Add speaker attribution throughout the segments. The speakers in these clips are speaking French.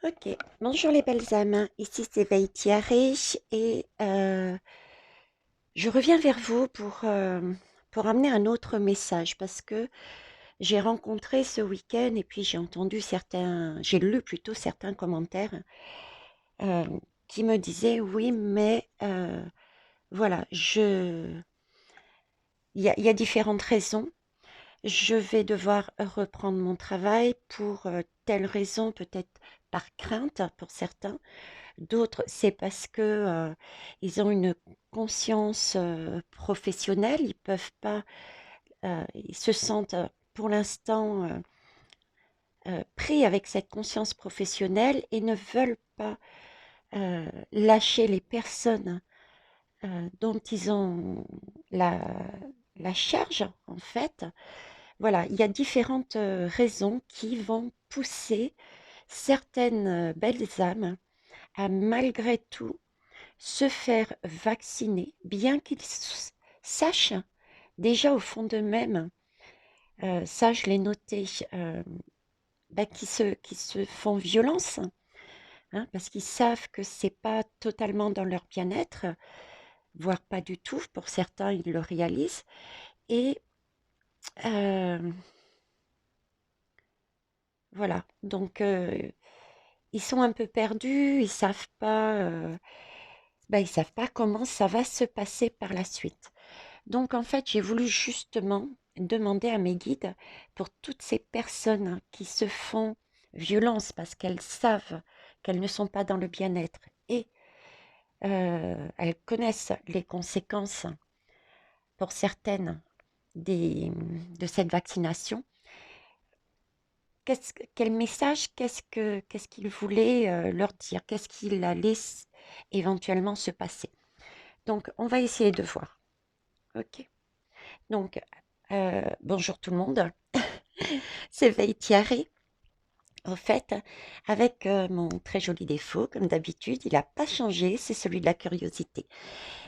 Speaker 1: Ok, bonjour les belles âmes, ici c'est Veitiaré et je reviens vers vous pour amener un autre message parce que j'ai rencontré ce week-end et puis j'ai lu plutôt certains commentaires euh, qui me disaient oui, mais voilà, il y a différentes raisons. Je vais devoir reprendre mon travail pour telle raison, peut-être par crainte pour certains. D'autres, c'est parce que, ils ont une conscience, professionnelle. Ils peuvent pas, ils se sentent, pour l'instant, pris avec cette conscience professionnelle et ne veulent pas, lâcher les personnes, dont ils ont la la charge, en fait. Voilà, il y a différentes, raisons qui vont pousser certaines, belles âmes à malgré tout se faire vacciner, bien qu'ils sachent déjà au fond d'eux-mêmes, ça je l'ai noté, bah, qui se font violence, hein, parce qu'ils savent que c'est pas totalement dans leur bien-être, voire pas du tout. Pour certains, ils le réalisent. Et voilà, donc ils sont un peu perdus, ils savent pas comment ça va se passer par la suite. Donc en fait, j'ai voulu justement demander à mes guides pour toutes ces personnes qui se font violence parce qu'elles savent qu'elles ne sont pas dans le bien-être et elles connaissent les conséquences pour certaines de cette vaccination. Quel message, qu'est-ce qu'il voulait leur dire? Qu'est-ce qu'il allait éventuellement se passer? Donc, on va essayer de voir. Ok. Donc, bonjour tout le monde. C'est Veitiaré. En fait, avec mon très joli défaut, comme d'habitude, il n'a pas changé, c'est celui de la curiosité.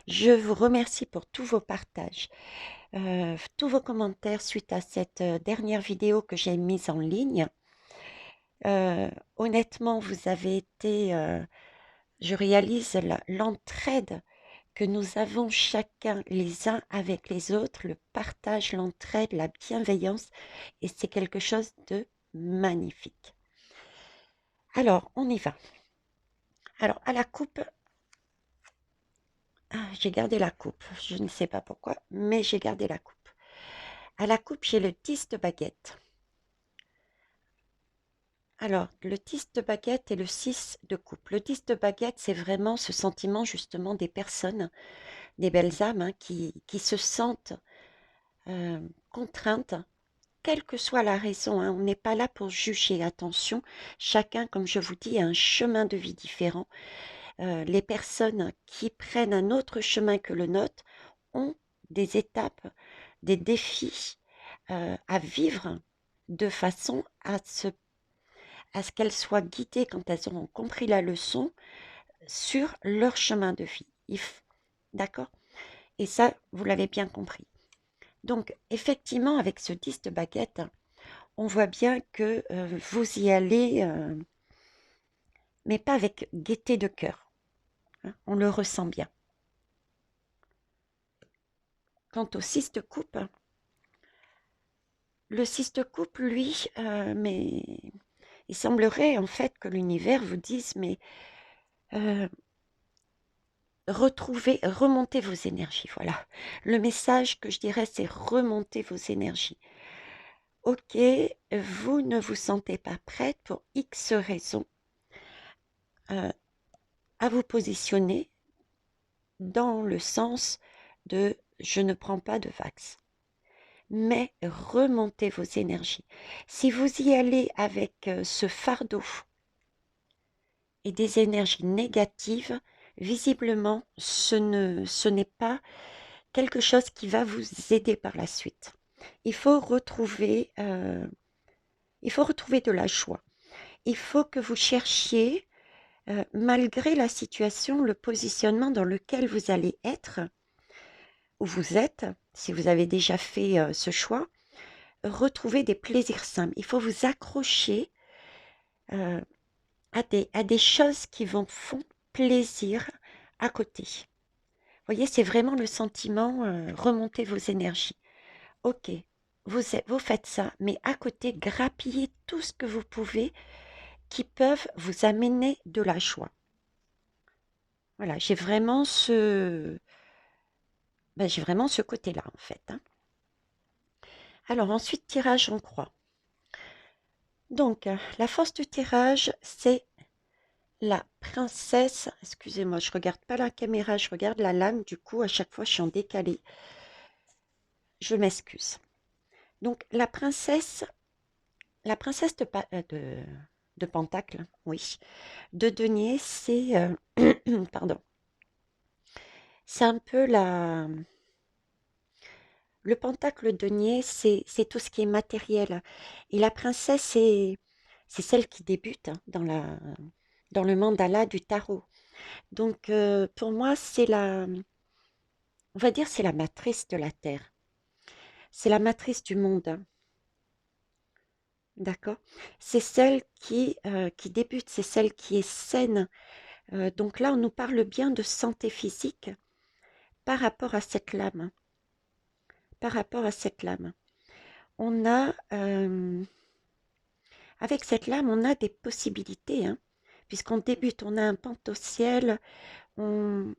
Speaker 1: Je vous remercie pour tous vos partages, tous vos commentaires suite à cette dernière vidéo que j'ai mise en ligne. Honnêtement, vous avez été, je réalise l'entraide que nous avons chacun les uns avec les autres, le partage, l'entraide, la bienveillance, et c'est quelque chose de magnifique. Alors, on y va. Alors, à la coupe, j'ai gardé la coupe. Je ne sais pas pourquoi, mais j'ai gardé la coupe. À la coupe, j'ai le 10 de baguette. Alors, le 10 de baguette et le 6 de coupe. Le 10 de baguette, c'est vraiment ce sentiment justement des personnes, des belles âmes, hein, qui se sentent contraintes, quelle que soit la raison, hein. On n'est pas là pour juger, attention. Chacun, comme je vous dis, a un chemin de vie différent. Les personnes qui prennent un autre chemin que le nôtre ont des étapes, des défis à vivre de façon à ce qu'elles soient guidées quand elles auront compris la leçon sur leur chemin de vie. D'accord? Et ça, vous l'avez bien compris. Donc, effectivement, avec ce 10 de baguette, on voit bien que vous y allez, mais pas avec gaieté de cœur, hein, on le ressent bien. Quant au 6 de coupe, le 6 de coupe, lui, mais il semblerait en fait que l'univers vous dise, mais euh, remontez vos énergies, voilà. Le message que je dirais, c'est remontez vos énergies. Ok, vous ne vous sentez pas prête pour X raisons euh, à vous positionner dans le sens de je ne prends pas de vax. Mais remontez vos énergies. Si vous y allez avec ce fardeau et des énergies négatives, visiblement, ce n'est pas quelque chose qui va vous aider par la suite. Il faut retrouver, il faut retrouver de la joie. Il faut que vous cherchiez, malgré la situation, le positionnement dans lequel vous allez être, où vous êtes, si vous avez déjà fait ce choix, retrouver des plaisirs simples. Il faut vous accrocher à des choses qui vous font plaisir à côté. Vous voyez, c'est vraiment le sentiment, remonter vos énergies. Ok, vous faites ça, mais à côté, grappillez tout ce que vous pouvez qui peuvent vous amener de la joie. Voilà, j'ai vraiment ce côté-là, en fait, hein. Alors ensuite, tirage en croix. Donc, la force du tirage, c'est la princesse. Excusez-moi, je regarde pas la caméra, je regarde la lame. Du coup, à chaque fois, je suis en décalé. Je m'excuse. Donc, la princesse de Pentacle, oui, de denier, c'est pardon, c'est un peu le pentacle denier, c'est tout ce qui est matériel. Et la princesse, c'est celle qui débute, hein, dans le mandala du tarot. Donc, pour moi, on va dire, c'est la matrice de la Terre. C'est la matrice du monde, hein, d'accord? C'est celle qui débute, c'est celle qui est saine. Donc là, on nous parle bien de santé physique par rapport à cette lame, hein, par rapport à cette lame. On a, avec cette lame, on a des possibilités, hein, puisqu'on débute, on a un potentiel on-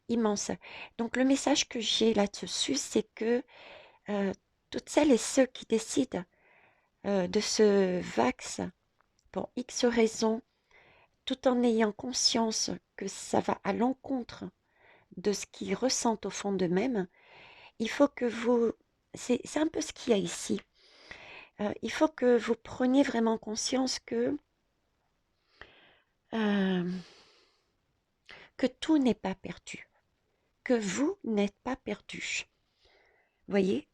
Speaker 1: immense. Donc le message que j'ai là-dessus, c'est que euh, toutes celles et ceux qui décident de se vax pour X raisons, tout en ayant conscience que ça va à l'encontre de ce qu'ils ressentent au fond d'eux-mêmes, il faut que vous... C'est un peu ce qu'il y a ici. Il faut que vous preniez vraiment conscience euh, que tout n'est pas perdu, que vous n'êtes pas perdu. Vous voyez,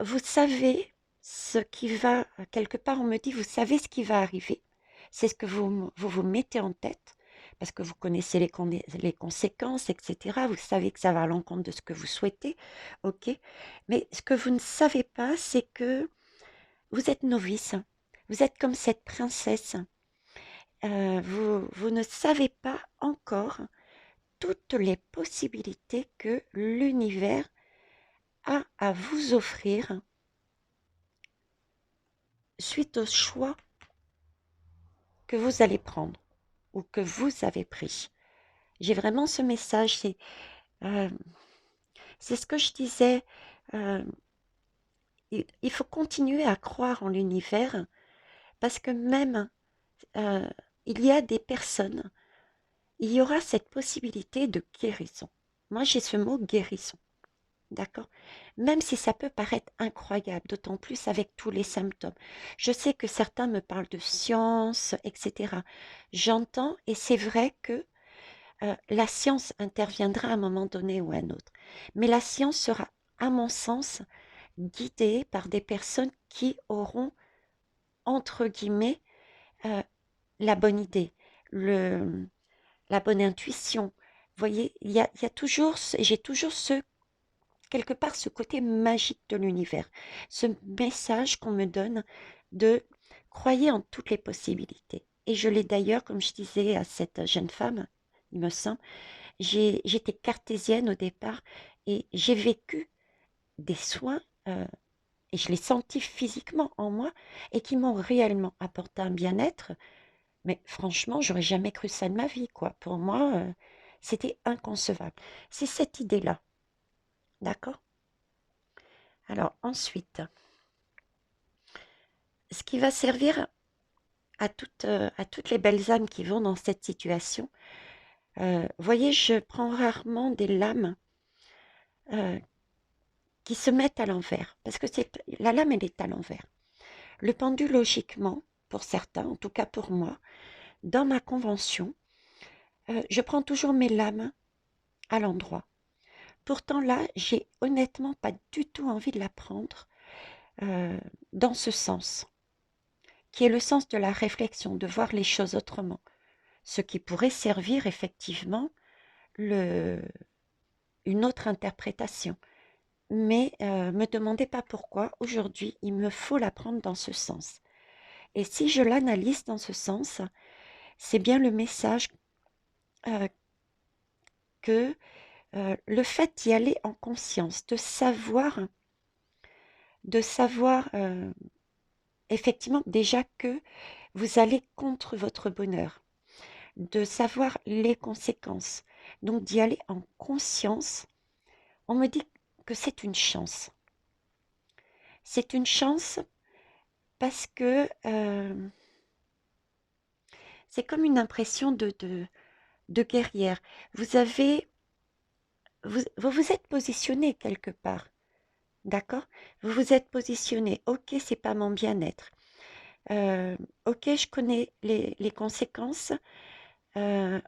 Speaker 1: vous savez ce qui va, quelque part on me dit, vous savez ce qui va arriver, c'est ce que vous mettez en tête, parce que vous connaissez les conséquences, etc. Vous savez que ça va à l'encontre de ce que vous souhaitez, ok. Mais ce que vous ne savez pas, c'est que vous êtes novice, vous êtes comme cette princesse. Vous ne savez pas encore toutes les possibilités que l'univers a à vous offrir suite au choix que vous allez prendre ou que vous avez pris. J'ai vraiment ce message, euh, c'est ce que je disais, euh, il faut continuer à croire en l'univers parce que même euh, il y a des personnes, il y aura cette possibilité de guérison. Moi, j'ai ce mot guérison. D'accord? Même si ça peut paraître incroyable, d'autant plus avec tous les symptômes. Je sais que certains me parlent de science, etc. J'entends et c'est vrai que la science interviendra à un moment donné ou à un autre. Mais la science sera, à mon sens, guidée par des personnes qui auront, entre guillemets, euh, la bonne idée, le, la bonne intuition. Vous voyez, il y a toujours, j'ai toujours quelque part ce côté magique de l'univers, ce message qu'on me donne de croyez en toutes les possibilités. Et je l'ai d'ailleurs, comme je disais à cette jeune femme, il me semble, j'étais cartésienne au départ et j'ai vécu des soins et je l'ai senti physiquement en moi et qui m'ont réellement apporté un bien-être. Mais franchement, j'aurais jamais cru ça de ma vie, quoi. Pour moi, c'était inconcevable. C'est cette idée-là, d'accord? Alors ensuite, ce qui va servir à toutes les belles âmes qui vont dans cette situation, voyez, je prends rarement des lames euh, qui se mettent à l'envers, parce que la lame, elle est à l'envers. Le pendu, logiquement, pour certains, en tout cas pour moi, dans ma convention, je prends toujours mes lames à l'endroit. Pourtant là, j'ai honnêtement pas du tout envie de la prendre euh, dans ce sens, qui est le sens de la réflexion, de voir les choses autrement. Ce qui pourrait servir effectivement le, une autre interprétation. Mais me demandez pas pourquoi, aujourd'hui, il me faut la prendre dans ce sens. Et si je l'analyse dans ce sens, c'est bien le message euh, que le fait d'y aller en conscience, de savoir effectivement déjà que vous allez contre votre bonheur, de savoir les conséquences, donc d'y aller en conscience, on me dit que c'est une chance. C'est une chance parce que c'est comme une impression de guerrière. Vous avez, vous vous êtes positionné quelque part, d'accord? Vous vous êtes positionné. Ok, c'est pas mon bien-être. Ok, je connais les conséquences. euh,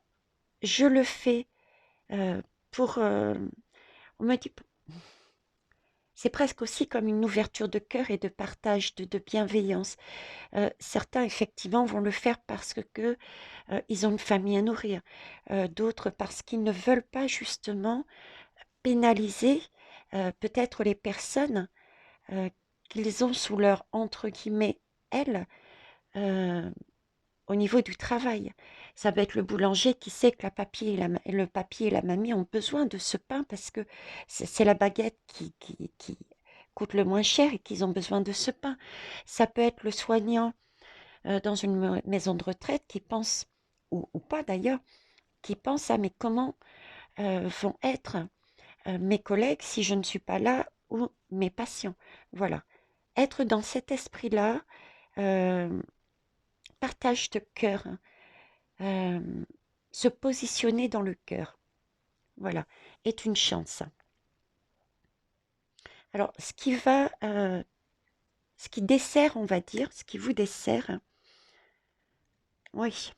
Speaker 1: je le fais pour. On me dit, c'est presque aussi comme une ouverture de cœur et de partage, de bienveillance. Certains, effectivement, vont le faire parce que ils ont une famille à nourrir. D'autres parce qu'ils ne veulent pas justement pénaliser peut-être les personnes euh, qu'ils ont sous leur entre guillemets aile euh, au niveau du travail. Ça va être le boulanger qui sait que le papy et la mamie ont besoin de ce pain parce que c'est la baguette qui coûte le moins cher et qu'ils ont besoin de ce pain. Ça peut être le soignant dans une maison de retraite qui pense, ou pas d'ailleurs, qui pense à mais comment vont être mes collègues si je ne suis pas là ou mes patients. Voilà. Être dans cet esprit-là, euh, partage de cœur, euh, se positionner dans le cœur, voilà, est une chance. Alors, ce qui dessert, on va dire, ce qui vous dessert, oui,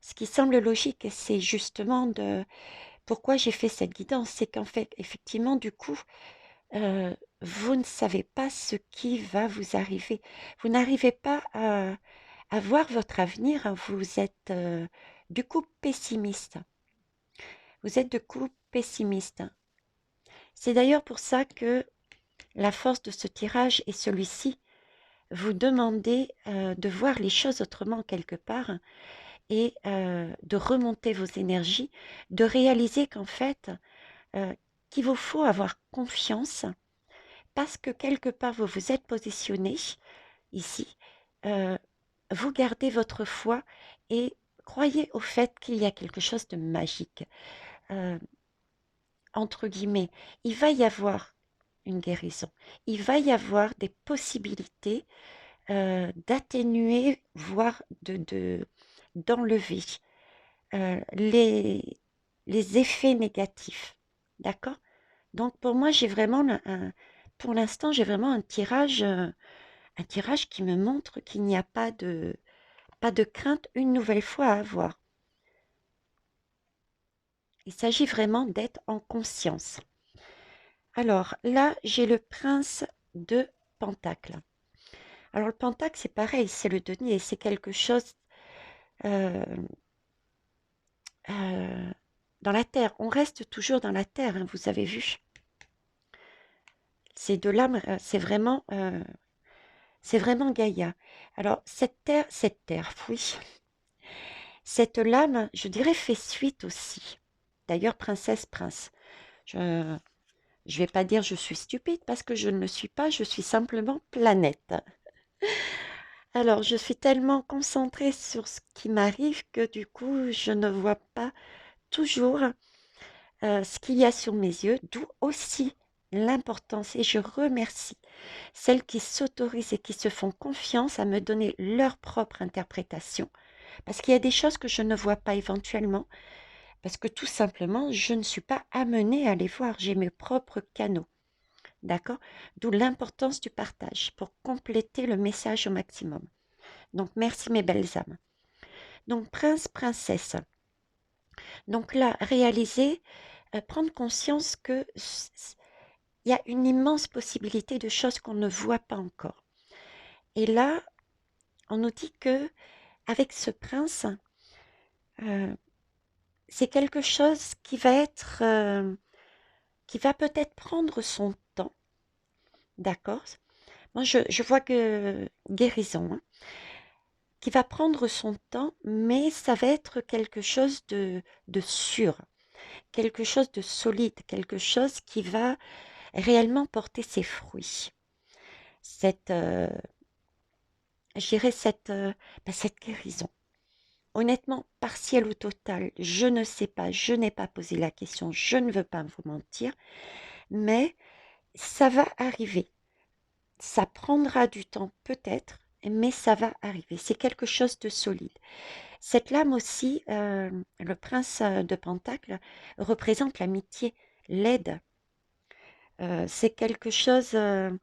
Speaker 1: ce qui semble logique, c'est justement pourquoi j'ai fait cette guidance, c'est qu'en fait, effectivement, du coup, vous ne savez pas ce qui va vous arriver. Vous n'arrivez pas à voir votre avenir, hein. Vous êtes du coup pessimiste. Vous êtes du coup pessimiste. C'est d'ailleurs pour ça que la force de ce tirage est celui-ci. Vous demandez de voir les choses autrement quelque part et de remonter vos énergies, de réaliser qu'en fait, euh, qu'il vous faut avoir confiance parce que quelque part vous vous êtes positionné ici, euh, vous gardez votre foi et croyez au fait qu'il y a quelque chose de magique. Euh, Entre guillemets, il va y avoir une guérison. Il va y avoir des possibilités d'atténuer, voire d'enlever les effets négatifs. D'accord? Donc pour moi, pour l'instant, j'ai vraiment un tirage qui me montre qu'il n'y a pas de crainte une nouvelle fois à avoir. Il s'agit vraiment d'être en conscience. Alors là, j'ai le prince de Pentacle. Alors le Pentacle, c'est pareil, c'est le denier, c'est quelque chose euh, euh, dans la terre. On reste toujours dans la terre, hein, vous avez vu. C'est de l'âme, c'est vraiment Gaïa. Alors cette terre, oui, cette lame, je dirais, fait suite aussi. D'ailleurs, princesse, prince. Je ne vais pas dire je suis stupide parce que je ne le suis pas, je suis simplement planète. Alors, je suis tellement concentrée sur ce qui m'arrive que du coup, je ne vois pas toujours ce qu'il y a sur mes yeux, d'où aussi l'importance. Et je remercie celles qui s'autorisent et qui se font confiance à me donner leur propre interprétation. Parce qu'il y a des choses que je ne vois pas éventuellement, parce que tout simplement, je ne suis pas amenée à les voir. J'ai mes propres canaux. D'accord? D'où l'importance du partage pour compléter le message au maximum. Donc, merci mes belles âmes. Donc, prince, princesse. Donc là, réaliser, prendre conscience que il y a une immense possibilité de choses qu'on ne voit pas encore. Et là, on nous dit que avec ce prince, euh, c'est quelque chose qui va peut-être prendre son temps, d'accord? Moi, je vois que guérison, hein. qui va prendre son temps, mais ça va être quelque chose de sûr, quelque chose de solide, quelque chose qui va réellement porter ses fruits. Cette, je dirais cette guérison. Honnêtement, partielle ou totale, je ne sais pas, je n'ai pas posé la question, je ne veux pas vous mentir, mais ça va arriver. Ça prendra du temps peut-être, mais ça va arriver. C'est quelque chose de solide. Cette lame aussi, le prince de Pentacle, représente l'amitié, l'aide. C'est quelque chose... alors,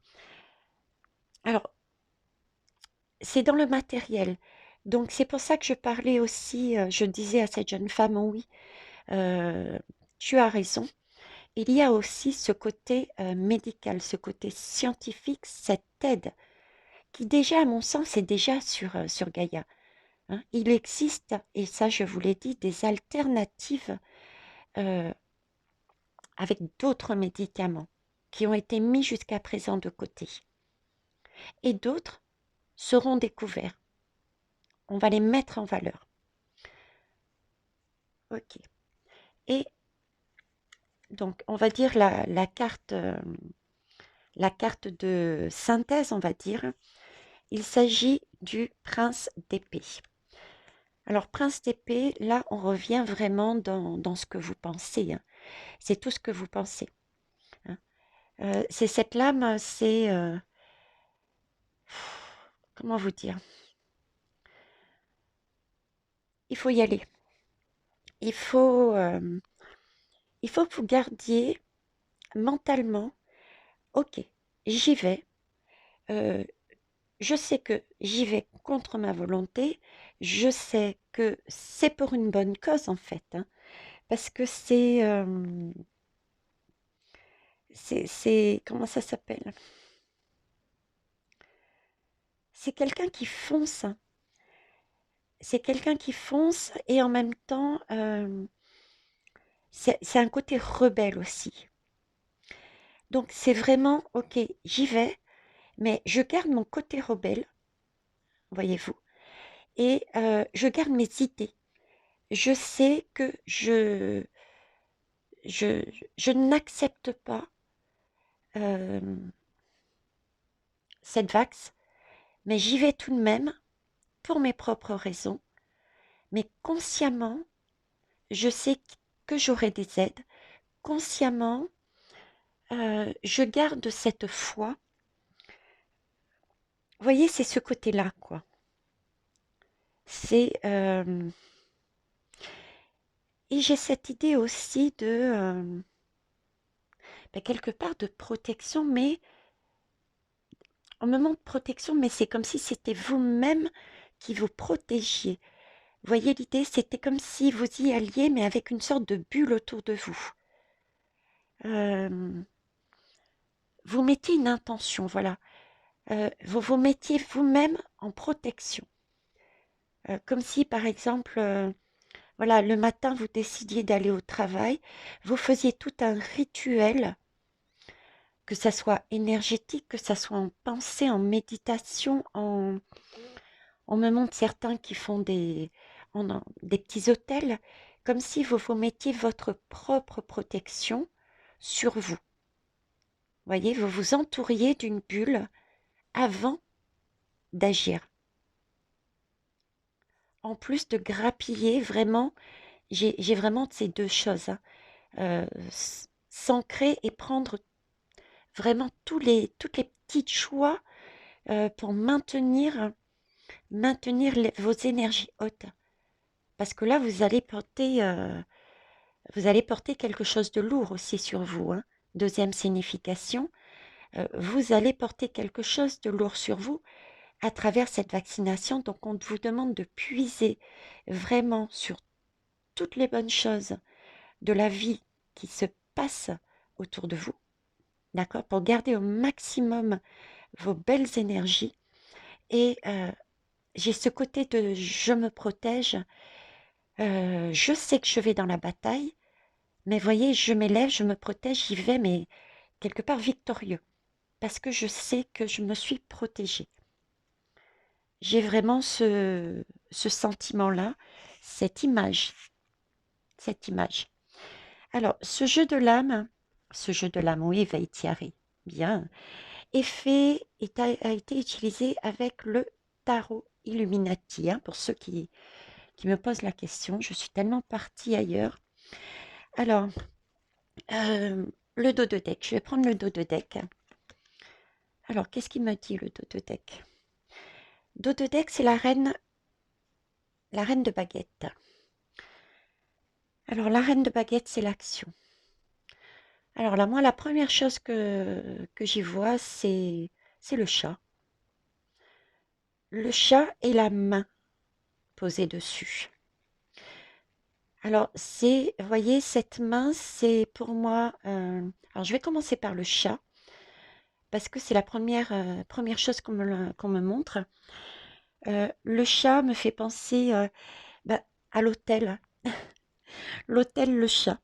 Speaker 1: c'est dans le matériel. Donc, c'est pour ça que je parlais aussi, je disais à cette jeune femme, oui, euh, tu as raison. Il y a aussi ce côté médical, ce côté scientifique, cette aide qui déjà, à mon sens, est déjà sur Gaïa. Hein. Il existe, et ça je vous l'ai dit, des alternatives euh, avec d'autres médicaments qui ont été mis jusqu'à présent de côté. Et d'autres seront découverts. On va les mettre en valeur. Ok. Et donc, on va dire la carte de synthèse, on va dire. Il s'agit du prince d'épée. Alors, prince d'épée, là, on revient vraiment dans ce que vous pensez. Hein. C'est tout ce que vous pensez. Hein. C'est cette lame, c'est... comment vous dire? Il faut y aller. Il faut, euh, il faut que vous gardiez mentalement, ok, j'y vais. euh, je sais que j'y vais contre ma volonté. Je sais que c'est pour une bonne cause en fait. Hein, parce que comment ça s'appelle? C'est quelqu'un qui fonce. Hein. C'est quelqu'un qui fonce et en même temps, c'est un côté rebelle aussi. Donc c'est vraiment, ok, j'y vais, mais je garde mon côté rebelle, voyez-vous, et je garde mes idées. Je sais que je, je n'accepte pas euh, cette vax, mais j'y vais tout de même pour mes propres raisons. Mais consciemment, je sais que j'aurai des aides. Consciemment, je garde cette foi. Vous voyez, c'est ce côté-là, quoi. C'est et j'ai cette idée aussi de quelque part de protection, mais en moment de protection, mais c'est comme si c'était vous-même qui vous protégiez. Vous voyez l'idée, c'était comme si vous y alliez, mais avec une sorte de bulle autour de vous. Euh, vous mettiez une intention, voilà. Vous vous mettiez vous-même en protection. Comme si, par exemple, voilà, le matin, vous décidiez d'aller au travail, vous faisiez tout un rituel, que ça soit énergétique, que ça soit en pensée, en méditation, on me montre certains qui font des petits hôtels, comme si vous vous mettiez votre propre protection sur vous. Voyez, vous vous entouriez d'une bulle avant d'agir. En plus de grappiller vraiment, j'ai vraiment ces deux choses, hein, s'ancrer et prendre vraiment toutes les petites choix pour maintenir vos énergies hautes. Parce que là, vous allez porter quelque chose de lourd aussi sur vous. Hein. Deuxième signification, vous allez porter quelque chose de lourd sur vous à travers cette vaccination. Donc, on vous demande de puiser vraiment sur toutes les bonnes choses de la vie qui se passe autour de vous, d'accord, pour garder au maximum vos belles énergies. Et j'ai ce côté de je me protège, je sais que je vais dans la bataille, mais voyez, je m'élève, je me protège, j'y vais, mais quelque part victorieux, parce que je sais que je me suis protégée. j'ai vraiment ce sentiment-là, cette image, cette image. Alors, ce jeu de l'âme, oui, Veitiari, bien, a été utilisé avec le tarot Illuminati, hein, pour ceux qui me posent la question. Je suis tellement partie ailleurs. Alors, le dos de deck, je vais prendre le dos de deck. Alors, qu'est-ce qu'il me dit le dos de deck? Dos de deck, c'est la reine de baguette. Alors, la reine de baguette, c'est l'action. Alors là, moi, la première chose que j'y vois, c'est le chat. Le chat et la main posée dessus. Alors, vous voyez, cette main, c'est pour moi... alors, je vais commencer par le chat, parce que c'est la première chose qu'on me montre. Le chat me fait penser bah, à l'hôtel. L'hôtel, le chat.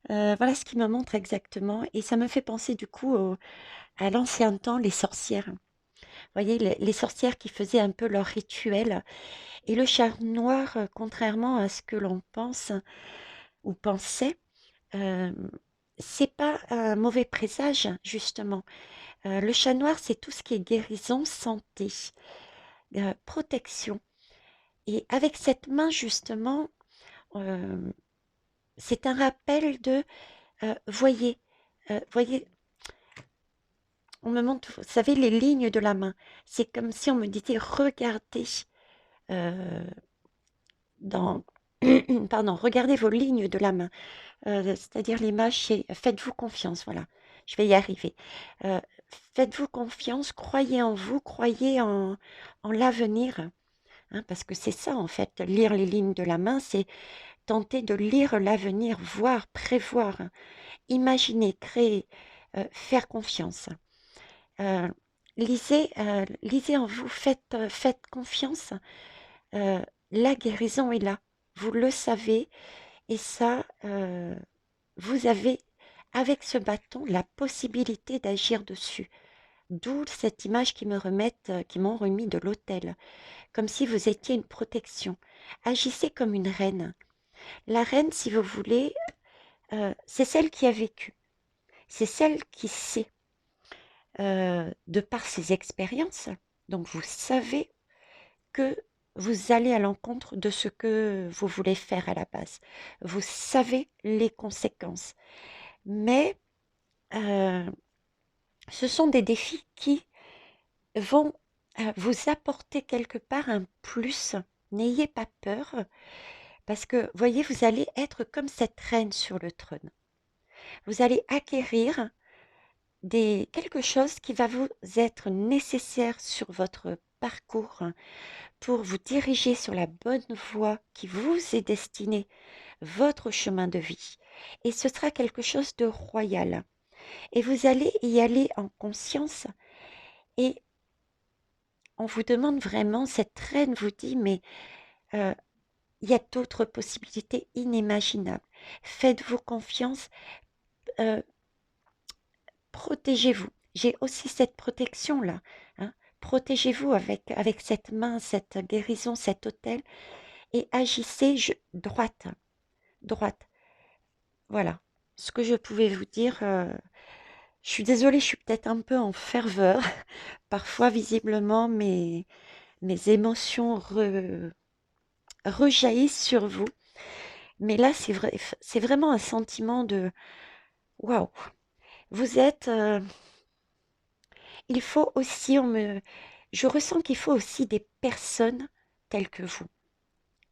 Speaker 1: Voilà ce qu'il me montre exactement. Et ça me fait penser du coup à l'ancien temps, les sorcières. Vous voyez, les sorcières qui faisaient un peu leur rituel. Et le chat noir, contrairement à ce que l'on pense ou pensait, euh, c'est pas un mauvais présage, justement. Le chat noir, c'est tout ce qui est guérison, santé, protection. Et avec cette main, justement, euh, c'est un rappel de, voyez, voyez, on me montre, vous savez, les lignes de la main. C'est comme si on me disait, regardez euh, dans, pardon, regardez vos lignes de la main. C'est-à-dire l'image, c'est faites-vous confiance, voilà. Je vais y arriver. Euh, Faites-vous confiance, croyez en vous, croyez en l'avenir. Hein, parce que c'est ça, en fait, lire les lignes de la main, c'est tenter de lire l'avenir, voir, prévoir, hein, imaginer, créer, faire confiance. Euh, lisez en vous, faites confiance. Euh, la guérison est là. Vous le savez. Et ça, vous avez, avec ce bâton, la possibilité d'agir dessus. D'où cette image qui m'ont remis de l'autel, comme si vous étiez une protection. Agissez comme une reine. La reine, si vous voulez, c'est celle qui a vécu. C'est celle qui sait, de par ses expériences. Donc vous savez que vous allez à l'encontre de ce que vous voulez faire à la base. Vous savez les conséquences. Mais ce sont des défis qui vont vous apporter quelque part un plus. N'ayez pas peur, parce que, voyez, vous allez être comme cette reine sur le trône. Vous allez acquérir quelque chose qui va vous être nécessaire sur votre parcours pour vous diriger sur la bonne voie qui vous est destinée, votre chemin de vie. Et ce sera quelque chose de royal. Et vous allez y aller en conscience. Et on vous demande vraiment, cette reine vous dit, mais euh, il y a d'autres possibilités inimaginables. Faites-vous confiance, euh, protégez-vous. J'ai aussi cette protection-là, hein. Protégez-vous avec cette main, cette guérison, cet autel, et agissez droite, droite. Voilà ce que je pouvais vous dire. Je suis désolée, je suis peut-être un peu en ferveur. Parfois, visiblement, mes émotions rejaillissent sur vous. Mais là, c'est vrai, c'est vraiment un sentiment de waouh. Vous êtes. Il faut aussi, je ressens qu'il faut aussi des personnes telles que vous.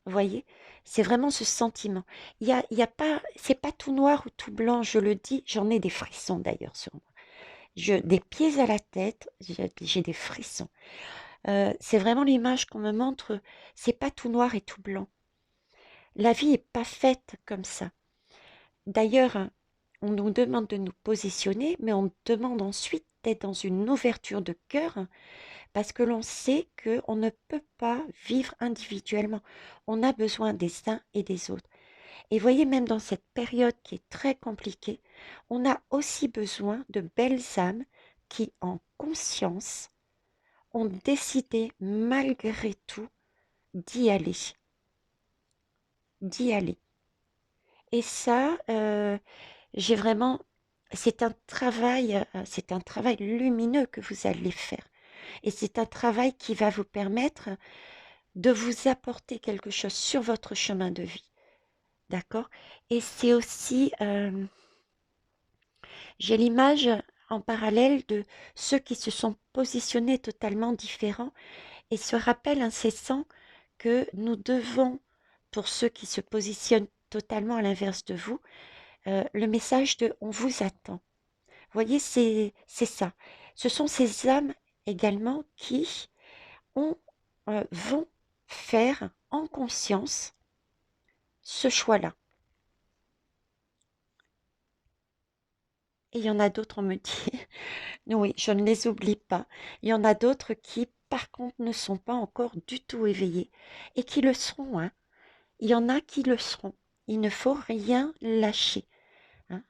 Speaker 1: Voyez, c'est vraiment ce sentiment. Il y a pas, c'est pas tout noir ou tout blanc. Je le dis, j'en ai des frissons d'ailleurs sur moi. Des pieds à la tête, j'ai des frissons. C'est vraiment l'image qu'on me montre. C'est pas tout noir et tout blanc. La vie est pas faite comme ça. D'ailleurs, hein, on nous demande de nous positionner, mais on demande ensuite d'être dans une ouverture de cœur, hein, parce que l'on sait qu'on ne peut pas vivre individuellement. On a besoin des uns et des autres. Et voyez, même dans cette période qui est très compliquée, on a aussi besoin de belles âmes qui, en conscience, ont décidé malgré tout d'y aller, d'y aller. Et ça, j'ai vraiment, c'est un travail lumineux que vous allez faire. Et c'est un travail qui va vous permettre de vous apporter quelque chose sur votre chemin de vie. D'accord? Et c'est aussi, j'ai l'image en parallèle de ceux qui se sont positionnés totalement différents et ce rappel incessant que nous devons, pour ceux qui se positionnent totalement à l'inverse de vous, le message de on vous attend. Vous voyez, c'est ça. Ce sont ces âmes également qui vont faire en conscience ce choix-là. Et il y en a d'autres, on me dit, oui, je ne les oublie pas. Il y en a d'autres qui, par contre, ne sont pas encore du tout éveillés et qui le seront, hein. Il y en a qui le seront. Il ne faut rien lâcher, hein.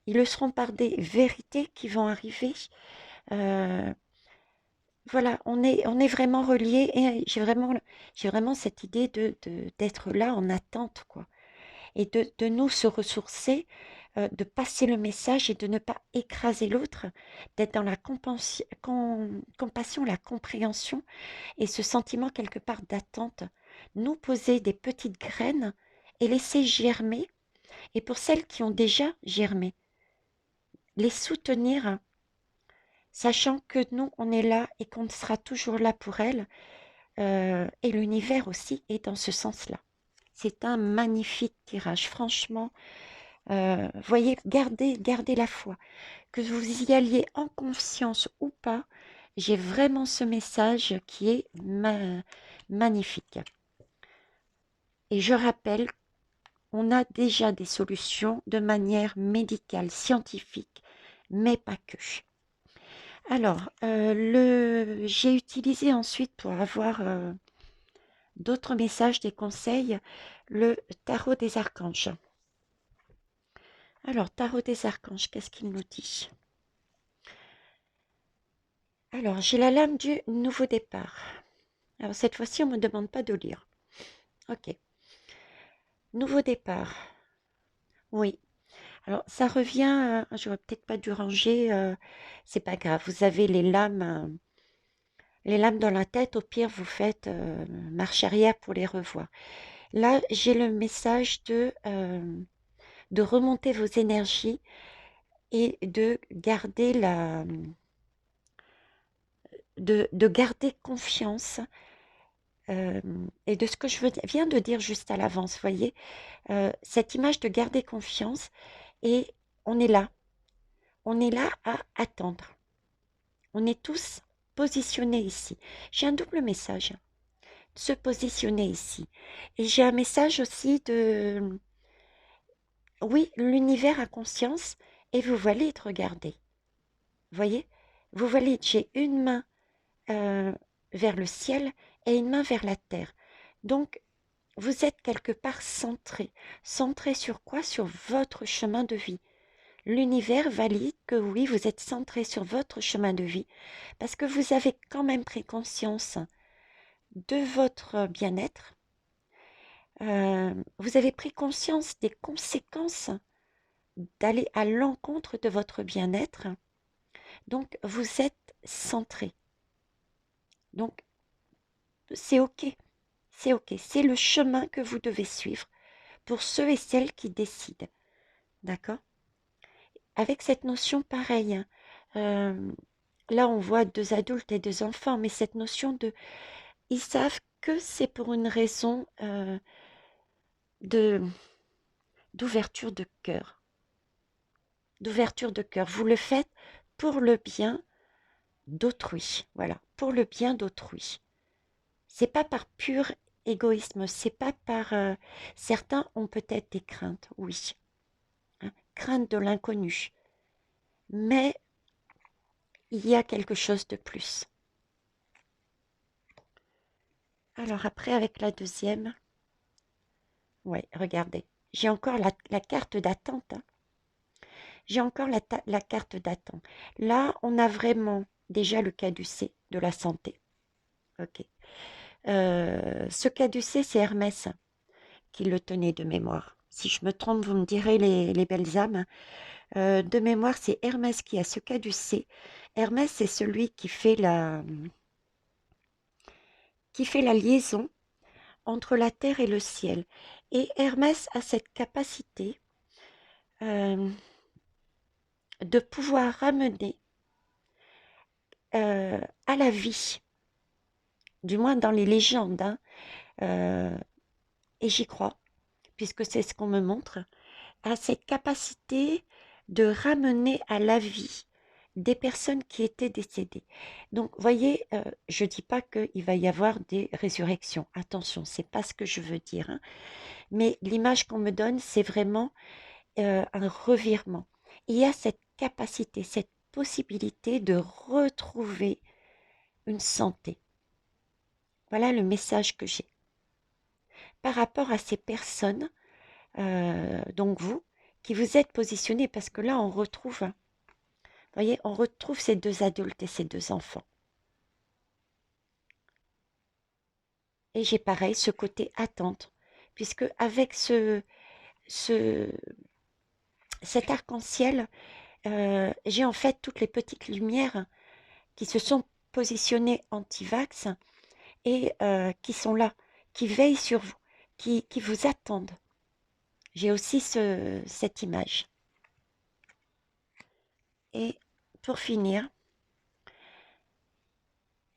Speaker 1: Ils le seront par des vérités qui vont arriver. Euh, voilà, on est vraiment reliés et j'ai vraiment cette idée d'être là en attente, quoi. Et de nous se ressourcer, de passer le message et de ne pas écraser l'autre, d'être dans la compassion, la compréhension et ce sentiment quelque part d'attente. Nous poser des petites graines et laisser germer. Et pour celles qui ont déjà germé, les soutenir, sachant que nous, on est là et qu'on sera toujours là pour elles. Et l'univers aussi est dans ce sens-là. C'est un magnifique tirage, franchement. Voyez, gardez la foi. Que vous y alliez en conscience ou pas, j'ai vraiment ce message qui est magnifique. Et je rappelle, on a déjà des solutions de manière médicale, scientifique, mais pas que. Alors, j'ai utilisé ensuite pour avoir d'autres messages, des conseils, le tarot des archanges. Alors, tarot des archanges, qu'est-ce qu'il nous dit? Alors, j'ai la lame du nouveau départ. Alors, cette fois-ci, on ne me demande pas de lire. Ok. Nouveau départ. Oui. Alors, ça revient, j'aurais peut-être pas dû ranger, c'est pas grave. Vous avez les lames dans la tête. Au pire, vous faites marche arrière pour les revoir. Là, j'ai le message de remonter vos énergies et de garder de garder confiance et de ce que viens de dire juste à l'avance, voyez, cette image de garder confiance et on est là à attendre. On est tous positionnés ici. J'ai un double message, se positionner ici. Et j'ai un message aussi oui, l'univers a conscience et vous allez être regardé. Voyez, vous voyez, j'ai une main euh, vers le ciel et une main vers la terre. Donc, vous êtes quelque part centré. Centré sur quoi? Sur votre chemin de vie. L'univers valide que oui, vous êtes centré sur votre chemin de vie parce que vous avez quand même pris conscience de votre bien-être. Vous avez pris conscience des conséquences d'aller à l'encontre de votre bien-être. Donc, vous êtes centré. Donc, c'est OK. C'est OK. C'est le chemin que vous devez suivre pour ceux et celles qui décident. D'accord? Avec cette notion pareille, hein, là, on voit 2 adultes et 2 enfants, mais cette notion de... Ils savent que c'est pour une raison de d'ouverture de cœur. D'ouverture de cœur. Vous le faites pour le bien d'autrui. Voilà, pour le bien d'autrui. C'est pas par pur égoïsme, c'est pas par... certains ont peut-être des craintes, oui. Hein, crainte de l'inconnu. Mais il y a quelque chose de plus. Alors après, avec la deuxième, ouais, regardez. J'ai encore la carte d'attente, hein. J'ai encore la carte d'attente. Là, on a vraiment déjà le caducée de la santé. Ok. Ce caducée, c'est Hermès qui le tenait de mémoire. Si je me trompe, vous me direz les belles âmes. De mémoire, c'est Hermès qui a ce caducée. Hermès, c'est celui qui fait la liaison entre la terre et le ciel. Et Hermès a cette capacité euh, de pouvoir ramener à la vie, du moins dans les légendes, hein, euh, et j'y crois, puisque c'est ce qu'on me montre, a cette capacité de ramener à la vie des personnes qui étaient décédées. Donc, voyez, je ne dis pas qu'il va y avoir des résurrections. Attention, c'est pas ce que je veux dire, hein. Mais l'image qu'on me donne, c'est vraiment un revirement. Il y a cette capacité, cette possibilité de retrouver une santé. Voilà le message que j'ai. Par rapport à ces personnes, donc vous, qui vous êtes positionnés, parce que là, on retrouve, hein, vous voyez, on retrouve ces deux adultes et ces deux enfants. Et j'ai pareil, ce côté attente, puisque avec ce, cet arc-en-ciel, j'ai en fait toutes les petites lumières qui se sont positionnées anti-vax et qui sont là, qui veillent sur vous, qui vous attendent. J'ai aussi cette image. Et pour finir,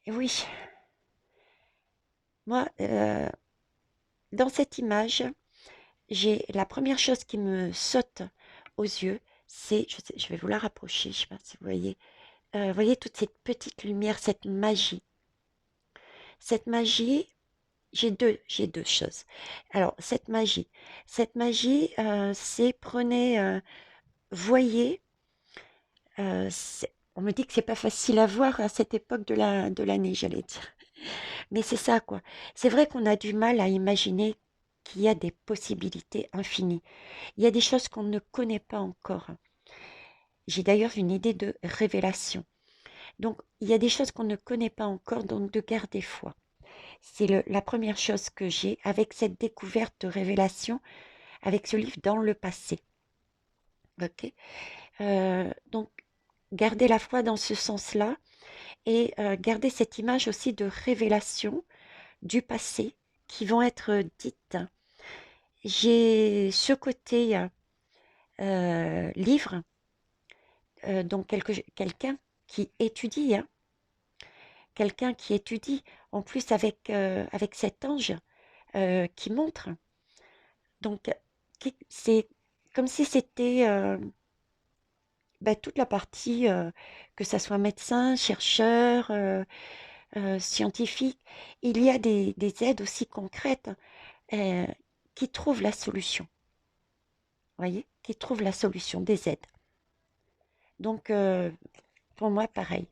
Speaker 1: oui, moi, dans cette image, j'ai la première chose qui me saute aux yeux, c'est, je vais vous la rapprocher, je ne sais pas si vous voyez toute cette petite lumière, cette magie. Cette magie, j'ai deux choses. Alors, cette magie, c'est prenez, voyez, on me dit que c'est pas facile à voir à cette époque de l'année, j'allais dire. Mais c'est ça, quoi. C'est vrai qu'on a du mal à imaginer qu'il y a des possibilités infinies. Il y a des choses qu'on ne connaît pas encore. J'ai d'ailleurs une idée de révélation. Donc, il y a des choses qu'on ne connaît pas encore, donc de garder foi. C'est la première chose que j'ai avec cette découverte de révélation, avec ce livre dans le passé. Ok. Donc, garder la foi dans ce sens-là et garder cette image aussi de révélation du passé qui vont être dites. J'ai ce côté livre, donc quelqu'un qui étudie, hein, quelqu'un qui étudie, en plus avec cet ange qui montre. Donc, c'est comme si c'était toute la partie, que ça soit médecin, chercheur, scientifique. Il y a des aides aussi concrètes euh, qui trouvent la solution, voyez, qui trouvent la solution, des aides. Donc, pour moi, pareil,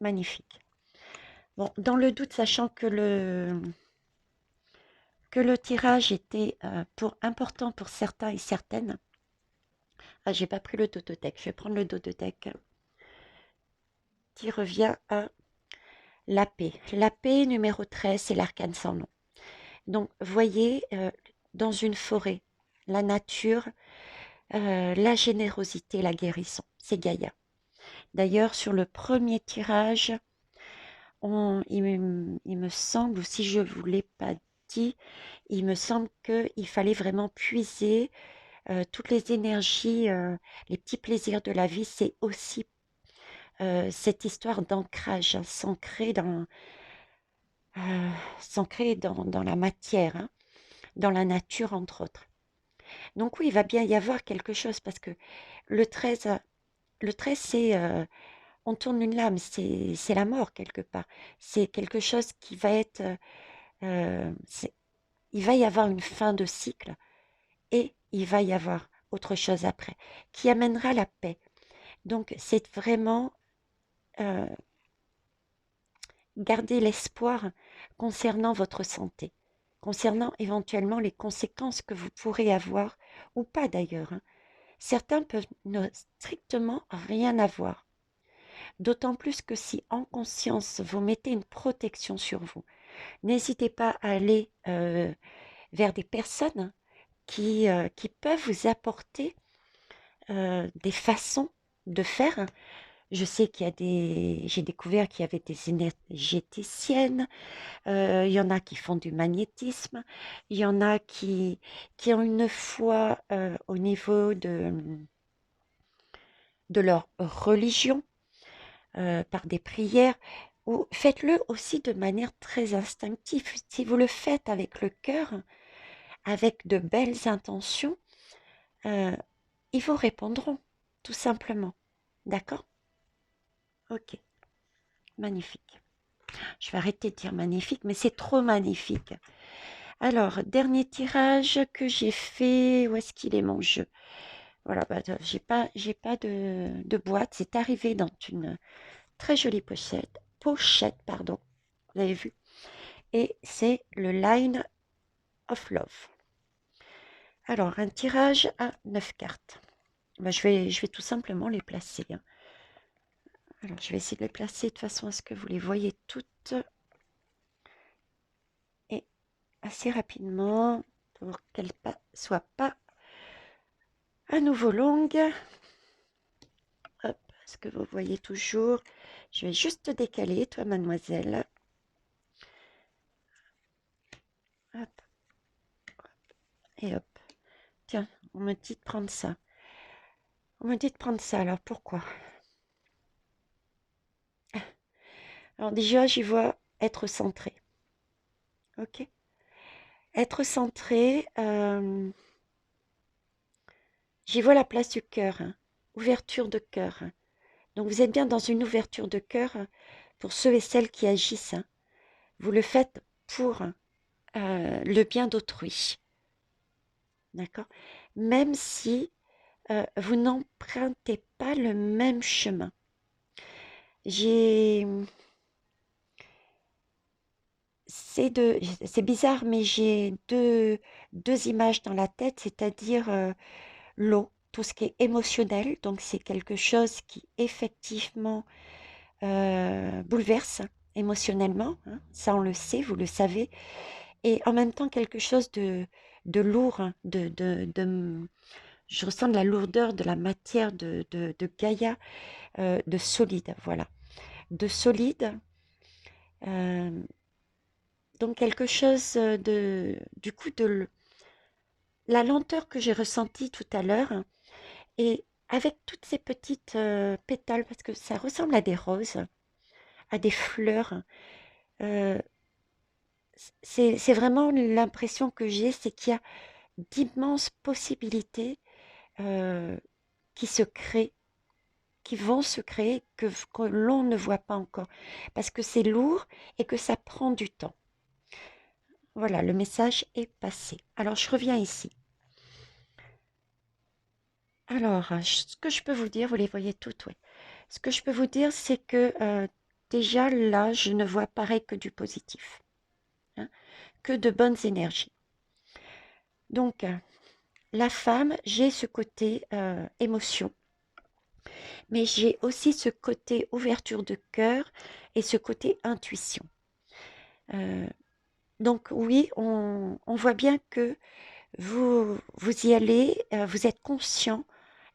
Speaker 1: magnifique. Bon, dans le doute, sachant que le tirage était important pour certains et certaines, ah, j'ai pas pris le dodothèque, je vais prendre le dodothèque qui revient à la paix. La paix numéro 13, c'est l'arcane sans nom. Donc, voyez, dans une forêt, la nature, la générosité, la guérison, c'est Gaïa. D'ailleurs, sur le premier tirage, il me semble, ou si je ne vous l'ai pas dit, il me semble qu'il fallait vraiment puiser toutes les énergies, les petits plaisirs de la vie. C'est aussi cette histoire d'ancrage, hein, euh, s'ancrer dans la matière, hein, dans la nature, entre autres. Donc oui, il va bien y avoir quelque chose parce que le 13, le 13 c'est, on tourne une lame, c'est la mort quelque part. C'est quelque chose qui va être, il va y avoir une fin de cycle et il va y avoir autre chose après qui amènera la paix. Donc c'est vraiment euh, garder l'espoir concernant votre santé, concernant éventuellement les conséquences que vous pourrez avoir ou pas d'ailleurs, hein. Certains peuvent ne strictement rien avoir. D'autant plus que si en conscience, vous mettez une protection sur vous, n'hésitez pas à aller vers des personnes qui peuvent vous apporter des façons de faire. Je sais qu'il y a j'ai découvert qu'il y avait des énergéticiennes, il y en a qui font du magnétisme, il y en a qui ont une foi au niveau de leur religion, par des prières, ou faites-le aussi de manière très instinctive. Si vous le faites avec le cœur, avec de belles intentions, euh, ils vous répondront, tout simplement. D'accord? Ok, magnifique. Je vais arrêter de dire magnifique, mais c'est trop magnifique. Alors, dernier tirage que j'ai fait. Où est-ce qu'il est mon jeu? Voilà, bah, j'ai pas de boîte. C'est arrivé dans une très jolie pochette. Pochette, pardon. Vous avez vu? Et c'est le Line of Love. Alors, un tirage à 9 cartes. Bah, je vais tout simplement les placer, hein. Alors, je vais essayer de les placer de façon à ce que vous les voyez toutes et assez rapidement pour qu'elles ne soient pas à nouveau longues. Hop, est-ce que vous voyez toujours? Je vais juste décaler, toi, mademoiselle. Hop, et hop. Tiens, on me dit de prendre ça. On me dit de prendre ça, alors pourquoi? Alors déjà, j'y vois être centré. Ok? Être centré, j'y vois la place du cœur, hein. Ouverture de cœur, hein. Donc vous êtes bien dans une ouverture de cœur, hein, pour ceux et celles qui agissent, hein. Vous le faites pour le bien d'autrui. D'accord? Même si vous n'empruntez pas le même chemin. J'ai... C'est bizarre, mais j'ai deux images dans la tête, c'est-à-dire l'eau, tout ce qui est émotionnel. Donc c'est quelque chose qui effectivement bouleverse émotionnellement, hein. Ça on le sait, vous le savez. Et en même temps quelque chose de lourd, hein, je ressens de la lourdeur de la matière de Gaïa, de solide, voilà. De solide, euh, donc quelque chose du coup, la lenteur que j'ai ressentie tout à l'heure, hein, et avec toutes ces petites pétales, parce que ça ressemble à des roses, à des fleurs, euh, c'est vraiment l'impression que j'ai, c'est qu'il y a d'immenses possibilités euh, qui se créent, qui vont se créer, que l'on ne voit pas encore, parce que c'est lourd et que ça prend du temps. Voilà, le message est passé. Alors, je reviens ici. Alors, ce que je peux vous dire, vous les voyez toutes, oui. Ce que je peux vous dire, c'est que déjà là, je ne vois pareil que du positif, hein, que de bonnes énergies. Donc, la femme, j'ai ce côté émotion, mais j'ai aussi ce côté ouverture de cœur et ce côté intuition. Euh, donc oui, on voit bien que vous y allez, vous êtes conscient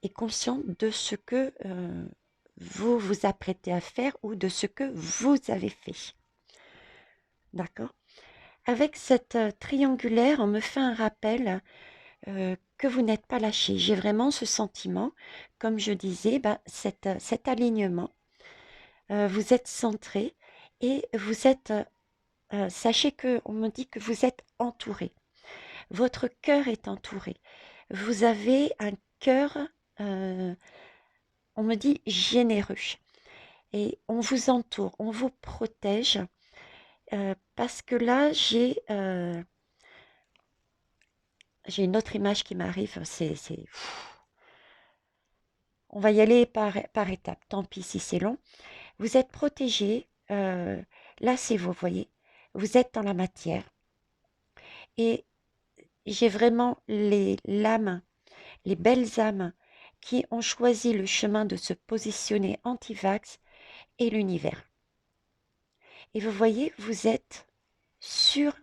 Speaker 1: et consciente de ce que vous vous apprêtez à faire ou de ce que vous avez fait. D'accord? Avec cette triangulaire, on me fait un rappel que vous n'êtes pas lâché. J'ai vraiment ce sentiment, comme je disais, ben, cet alignement, vous êtes centré et vous êtes, sachez qu'on me dit que vous êtes entouré. Votre cœur est entouré. Vous avez un cœur, euh, on me dit, généreux. Et on vous entoure, on vous protège. Parce que là, j'ai une autre image qui m'arrive. On va y aller par étapes. Tant pis si c'est long. Vous êtes protégé. Là, c'est vous voyez. Vous êtes dans la matière. Et j'ai vraiment l'âme, les belles âmes qui ont choisi le chemin de se positionner anti-vax. et l'univers. Et vous voyez, vous êtes sur,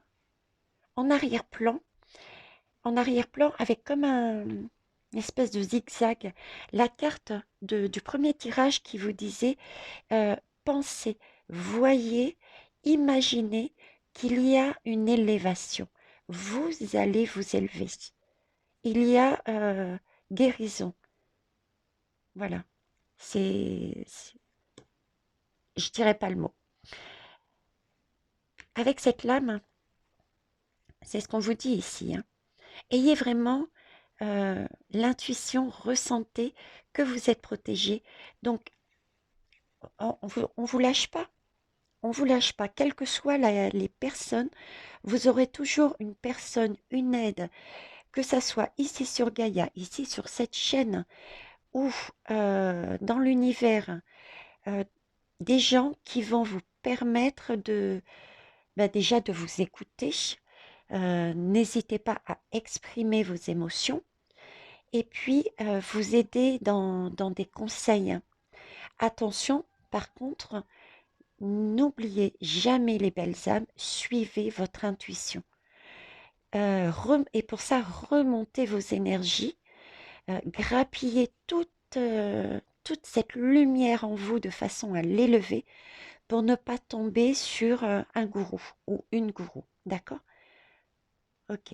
Speaker 1: en arrière-plan, avec comme une espèce de zigzag, la carte du premier tirage qui vous disait pensez, voyez, imaginez qu'il y a une élévation. Vous allez vous élever. Il y a guérison. Voilà. Je dirais pas le mot. Avec cette lame, c'est ce qu'on vous dit ici, hein. Ayez vraiment l'intuition, ressentez que vous êtes protégé. Donc, on vous lâche pas. On vous lâche pas. Quelles que soient les personnes, vous aurez toujours une personne, une aide, que ça soit ici sur Gaïa, ici sur cette chaîne, ou dans l'univers, euh, des gens qui vont vous permettre déjà de vous écouter. N'hésitez pas à exprimer vos émotions et puis vous aider dans des conseils. Attention, par contre, n'oubliez jamais les belles âmes, suivez votre intuition. Et pour ça, remontez vos énergies, grappillez toute cette lumière en vous de façon à l'élever pour ne pas tomber sur un gourou ou une gourou. D'accord? Ok.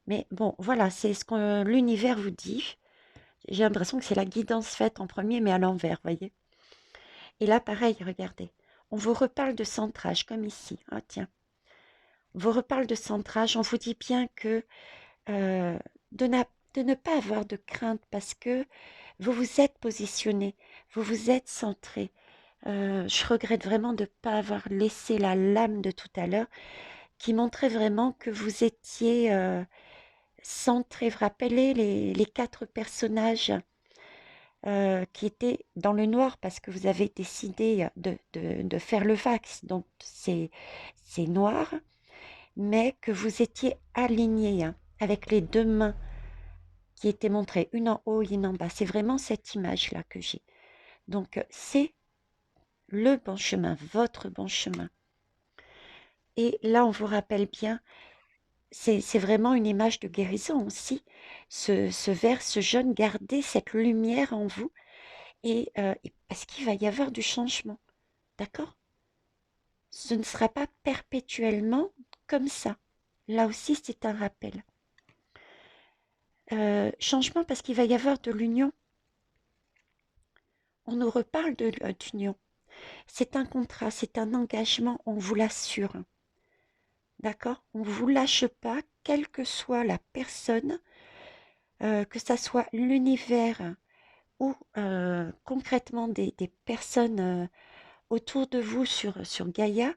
Speaker 1: Mais bon, voilà, c'est ce que l'univers vous dit. J'ai l'impression que c'est la guidance faite en premier, mais à l'envers, voyez. Et là, pareil, regardez. On vous reparle de centrage, comme ici. Ah, tiens. On vous reparle de centrage. On vous dit bien que euh, de, de ne pas avoir de crainte parce que vous vous êtes positionné, vous vous êtes centré. Je regrette vraiment de ne pas avoir laissé la lame de tout à l'heure qui montrait vraiment que vous étiez centré. Vous rappelez les quatre personnages qui étaient dans le noir parce que vous avez décidé de faire le vax. Donc c'est noir, mais que vous étiez aligné hein, avec les deux mains qui étaient montrées, une en haut, une en bas. C'est vraiment cette image-là que j'ai. Donc c'est le bon chemin, votre bon chemin. Et là, on vous rappelle bien, c'est vraiment une image de guérison aussi. Ce vert, ce jaune, gardez cette lumière en vous et parce qu'il va y avoir du changement. D'accord? Ce ne sera pas perpétuellement comme ça. Là aussi, c'est un rappel. Changement parce qu'il va y avoir de l'union. On nous reparle d'union. C'est un contrat, c'est un engagement, on vous l'assure. D'accord? On ne vous lâche pas, quelle que soit la personne, que ça soit l'univers ou concrètement des personnes autour de vous sur Gaïa,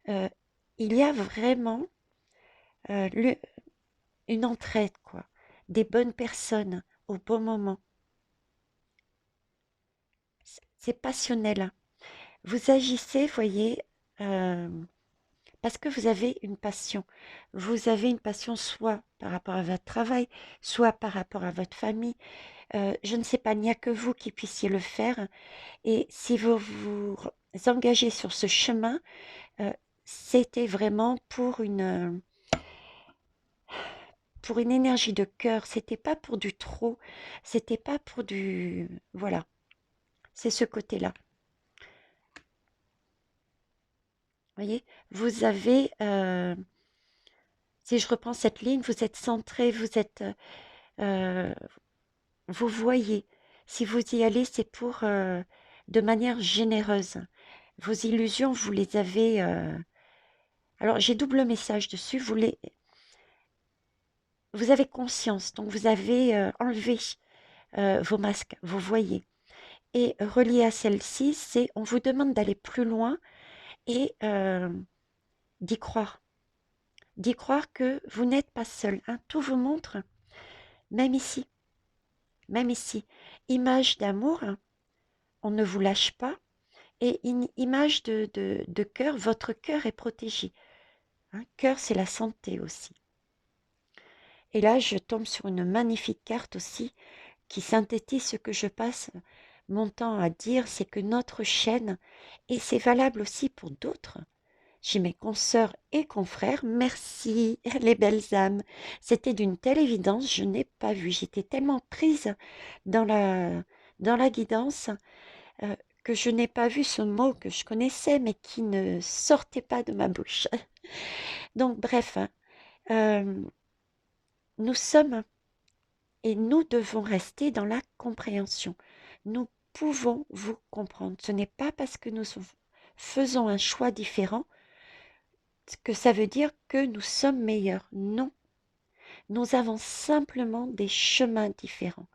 Speaker 1: euh, il y a vraiment euh, le- une entraide, quoi. Des bonnes personnes au bon moment. C'est passionnel, hein. Vous agissez, voyez, euh, parce que vous avez une passion. Vous avez une passion soit par rapport à votre travail, soit par rapport à votre famille. Je ne sais pas, il n'y a que vous qui puissiez le faire. Et si vous vous engagez sur ce chemin, euh, c'était vraiment pour une énergie de cœur. C'était pas pour du trop. C'était pas pour du... Voilà, c'est ce côté-là. Voyez, vous avez, si je reprends cette ligne, vous êtes centré, euh, vous voyez. Si vous y allez, c'est pour, de manière généreuse. Vos illusions, vous les avez. Alors, j'ai double message dessus. Vous avez conscience, donc vous avez enlevé vos masques, vous voyez. Et relié à celle-ci, c'est on vous demande d'aller plus loin et d'y croire. D'y croire que vous n'êtes pas seul, hein. Tout vous montre, même ici, même ici. Image d'amour, hein, on ne vous lâche pas. Et une image de cœur, votre cœur est protégé. Hein. Cœur, c'est la santé aussi. Et là, je tombe sur une magnifique carte aussi qui synthétise ce que je passe. mon temps à dire, c'est que notre chaîne, et c'est valable aussi pour d'autres, chez mes consoeurs et confrères, merci les belles âmes. C'était d'une telle évidence, je n'ai pas vu. J'étais tellement prise dans la guidance euh, que je n'ai pas vu ce mot que je connaissais mais qui ne sortait pas de ma bouche. Donc bref, hein, euh, nous sommes et nous devons rester dans la compréhension. Nous pouvons vous comprendre. Ce n'est pas parce que nous faisons un choix différent que ça veut dire que nous sommes meilleurs. Non, nous avons simplement des chemins différents.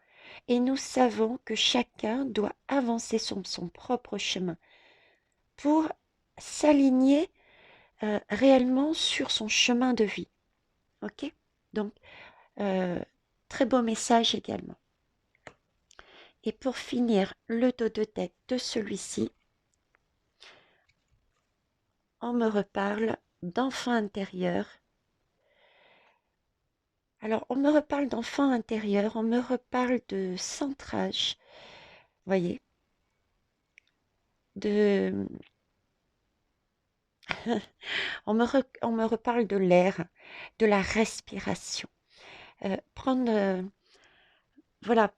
Speaker 1: Et nous savons que chacun doit avancer sur son propre chemin pour s'aligner réellement sur son chemin de vie. Ok? Donc, euh, très beau message également. Et pour finir le dos de tête de celui-ci, on me reparle d'enfant intérieur. Alors, on me reparle d'enfant intérieur, on me reparle de centrage, voyez, de... on me reparle de l'air, de la respiration. Prendre, voilà,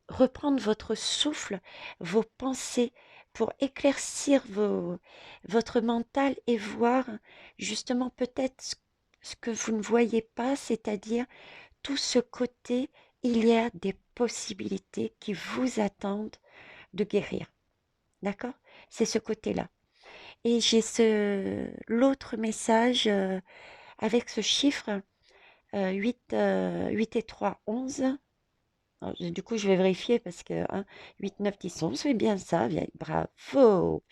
Speaker 1: reprendre votre souffle, vos pensées pour éclaircir votre mental et voir justement peut-être ce que vous ne voyez pas, c'est-à-dire tout ce côté, il y a des possibilités qui vous attendent de guérir. D'accord? C'est ce côté-là. Et j'ai l'autre message avec ce chiffre 8 et 3, 11. Alors, du coup, je vais vérifier parce que 8, 9, 10, 11, c'est bien ça, vieille. Bravo.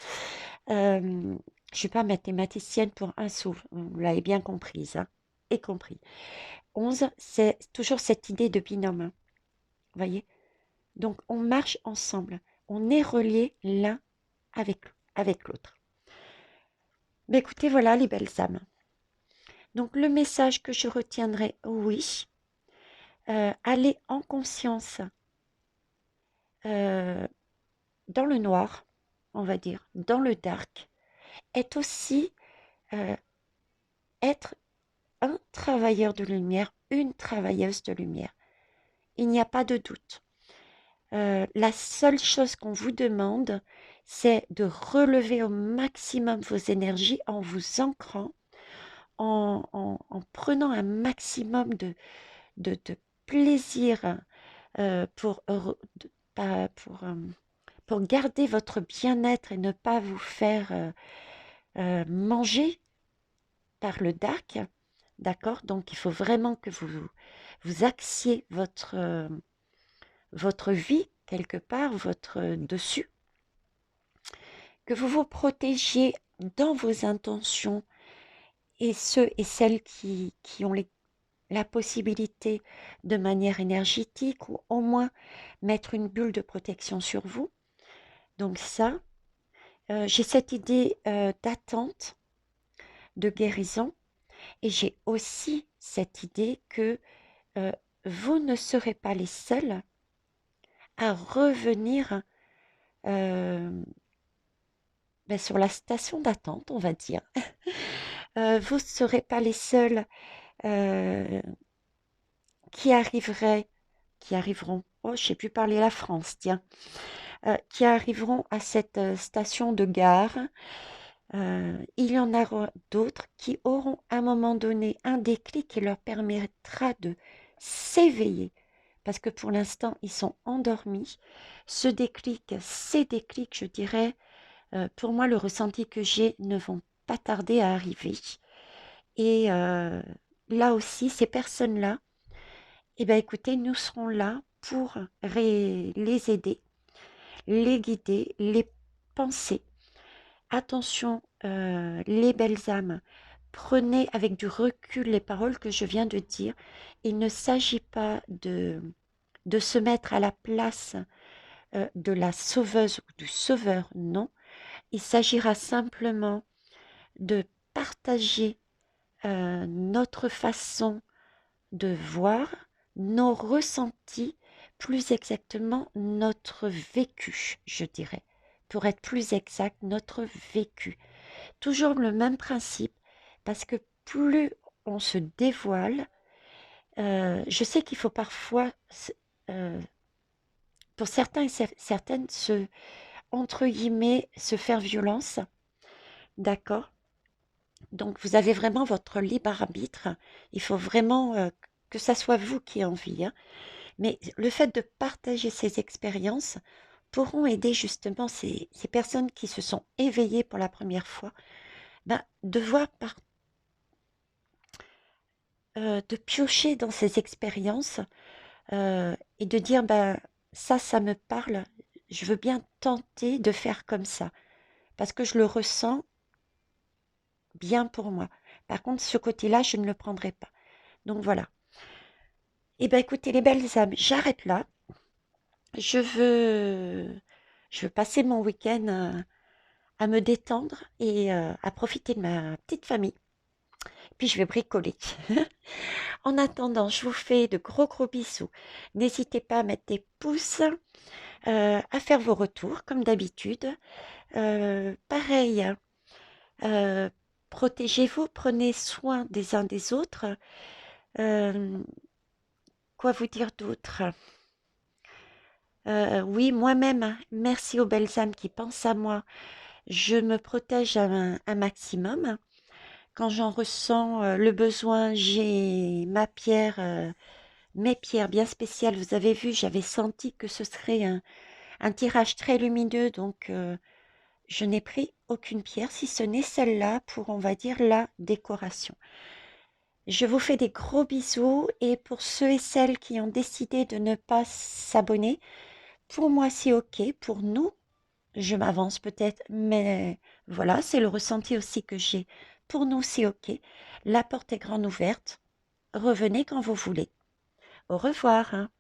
Speaker 1: Je ne suis pas mathématicienne pour un sou, vous l'avez bien comprise, hein, et compris. 11, c'est toujours cette idée de binôme, hein, voyez? Donc, on marche ensemble, on est reliés l'un avec, avec l'autre. Mais écoutez, voilà les belles âmes. Donc, le message que je retiendrai, oui, aller en conscience euh, dans le noir, on va dire, dans le dark, est aussi euh, être un travailleur de lumière, une travailleuse de lumière. Il n'y a pas de doute. La seule chose qu'on vous demande, c'est de relever au maximum vos énergies en vous ancrant, en prenant un maximum de plaisir pour, pour garder votre bien-être et ne pas vous faire manger par le dark. D'accord? Donc, il faut vraiment que vous axiez votre vie quelque part, votre dessus, que vous vous protégiez dans vos intentions et ceux et celles qui ont la possibilité de manière énergétique ou au moins mettre une bulle de protection sur vous. Donc ça, j'ai cette idée d'attente, de guérison et j'ai aussi cette idée que euh, vous ne serez pas les seuls à revenir ben, sur la station d'attente, on va dire. Vous ne serez pas les seuls euh, qui qui arriveront, oh, je sais plus parler la France, tiens, qui arriveront à cette station de gare. Il y en aura d'autres qui auront à un moment donné un déclic qui leur permettra de s'éveiller. Parce que pour l'instant, ils sont endormis. Ce déclic, ces déclics, je dirais, pour moi, le ressenti que j'ai ne vont pas tarder à arriver. Et là aussi, ces personnes-là, eh bien, écoutez, nous serons là pour les aider, les guider, les penser. Attention, les belles âmes, prenez avec du recul les paroles que je viens de dire. Il ne s'agit pas de se mettre à la place de la sauveuse ou du sauveur, non. Il s'agira simplement de partager notre façon de voir, nos ressentis plus exactement notre vécu, je dirais. Pour être plus exact, notre vécu. Toujours le même principe, parce que plus on se dévoile, je sais qu'il faut parfois, euh, pour certains et certaines, entre guillemets, se faire violence, d'accord? Donc vous avez vraiment votre libre arbitre. Il faut vraiment que ça soit vous qui ayez envie, hein. Mais le fait de partager ces expériences pourront aider justement ces personnes qui se sont éveillées pour la première fois, ben, de voir de piocher dans ces expériences et de dire, ben, ça me parle, je veux bien tenter de faire comme ça, parce que je le ressens bien pour moi. Par contre, ce côté-là, je ne le prendrai pas. Donc voilà. Eh bien, écoutez, les belles âmes, j'arrête là. Je veux, je veux passer mon week-end à me détendre et à profiter de ma petite famille. Puis je vais bricoler. En attendant, je vous fais de gros gros bisous. N'hésitez pas à mettre des pouces, à faire vos retours comme d'habitude. Pareil, euh, protégez-vous, prenez soin des uns des autres. Euh, quoi vous dire d'autre? Oui, moi-même, hein, merci aux belles âmes qui pensent à moi. Je me protège un maximum. Quand j'en ressens le besoin, j'ai ma pierre, mes pierres bien spéciales. Vous avez vu, j'avais senti que ce serait un tirage très lumineux, donc je n'ai pris aucune pierre, si ce n'est celle-là pour, on va dire, la décoration. Je vous fais des gros bisous et pour ceux et celles qui ont décidé de ne pas s'abonner, pour moi c'est ok, pour nous, je m'avance peut-être, mais voilà, c'est le ressenti aussi que j'ai. Pour nous c'est ok, la porte est grande ouverte, revenez quand vous voulez. Au revoir, hein.